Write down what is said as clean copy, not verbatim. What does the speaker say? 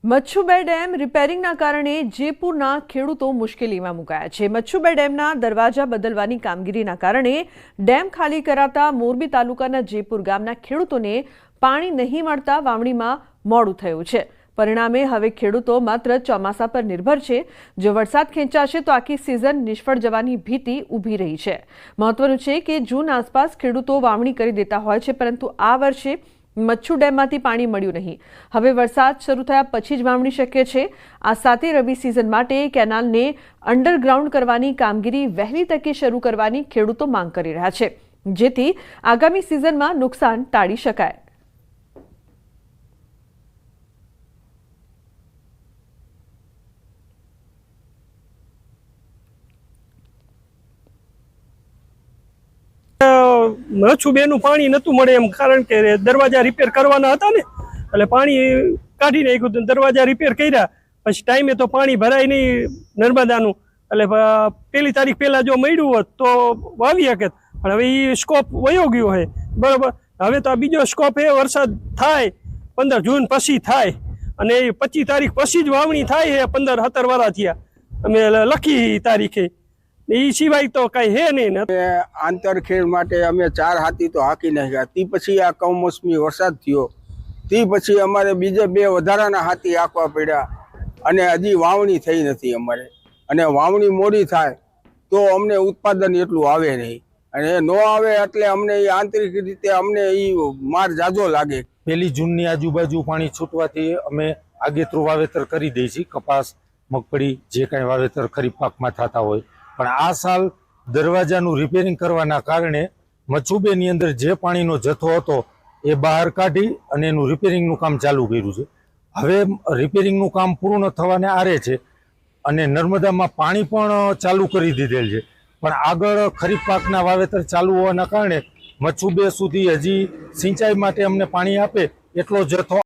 મચ્છુ બે ડેમ રિપેરિંગના કારણે જયપુરના ખેડૂતો મુશ્કેલીમાં મુકાયા છે। મચ્છુ બે ડેમના દરવાજા બદલવાની કામગીરીના કારણે ડેમ ખાલી કરાતા મોરબી તાલુકાના જયપુર ગામના ખેડૂતોને પાણી નહીં મળતા વાવણીમાં મોડું થયું છે। પરિણામે હવે ખેડૂતો માત્ર ચોમાસા પર નિર્ભર છે। જો વરસાદ ખેંચાશે તો આખી સિઝન નિષ્ફળ જવાની ભીતિ ઊભી રહી છે। મહત્વનું છે કે જૂન આસપાસ ખેડૂતો વાવણી કરી દેતા હોય છે, પરંતુ આ વર્ષે મચ્છુ ડેમમાંથી પાણી મળ્યું નહીં। હવે વરસાદ શરૂ થયા પછી જ વાવણી શક્ય છે। આ સાથે રવિ સિઝન માટે કેનાલને અંડરગ્રાઉન્ડ કરવાની કામગીરી વહેલી તકે શરૂ કરવાની ખેડૂતો માંગ કરી રહ્યા છે, જેથી આગામી સિઝનમાં નુકસાન ટાળી શકાય। મચ્છુ બેનું પાણી નતું મળે એમ, કારણ કે દરવાજા રિપેર કરવાના હતા ને, એટલે પાણી કાઢી નાખ્યું। દરવાજા રિપેર કર્યા પછી ટાઈમે તો પાણી ભરાય નહીં નર્મદાનું, એટલે પહેલી તારીખ પહેલા જો મળ્યું હોત તો વાવી શકે, પણ હવે એ સ્કોપ વયો ગયો છે, બરાબર। હવે તો આ બીજો સ્કોપ એ વરસાદ થાય 15 જૂન પછી થાય, અને 25 તારીખ પછી જ વાવણી થાય છે। 15-17 વાર થયા અમે લખી તારીખે, એ સિવાય તો કઈ હે નહીં। આંતરખેડ માટે અમે 4 હાથી તો હાકી નાખ્યા, તે પછી આ કમોસમી વરસાદ થયો, તે પછી અમારે બીજે 2 વધારાના હાથી હાંકવા પડ્યા, અને હજી વાવણી થઈ નથી અમારે। અને વાવણી મોડી થાય તો અમને ઉત્પાદન એટલું આવે નહીં, અને ન આવે એટલે અમને એ આંતરિક રીતે અમને એ માર જાજો લાગે। 1 જૂનની આજુબાજુ પાણી છૂટવાથી અમે આગેતરું વાવેતર કરી દઈએ છીએ, કપાસ, મગફળી, જે કાંઈ વાવેતર ખરીફ પાકમાં થતા હોય। પણ આ સાલ દરવાજાનું રિપેરિંગ કરવાના કારણે મચ્છુ બેની અંદર જે પાણીનો જથ્થો હતો એ બહાર કાઢી અને એનું રિપેરિંગનું કામ ચાલુ કર્યું છે। હવે રિપેરિંગનું કામ પૂર્ણ થવાને આરે છે, અને નર્મદામાં પાણી પણ ચાલુ કરી દીધેલ છે, પણ આગળ ખરીફ પાકના વાવેતર ચાલુ હોવાના કારણે મચ્છુ બે સુધી હજી સિંચાઈ માટે અમને પાણી આપે એટલો જથ્થો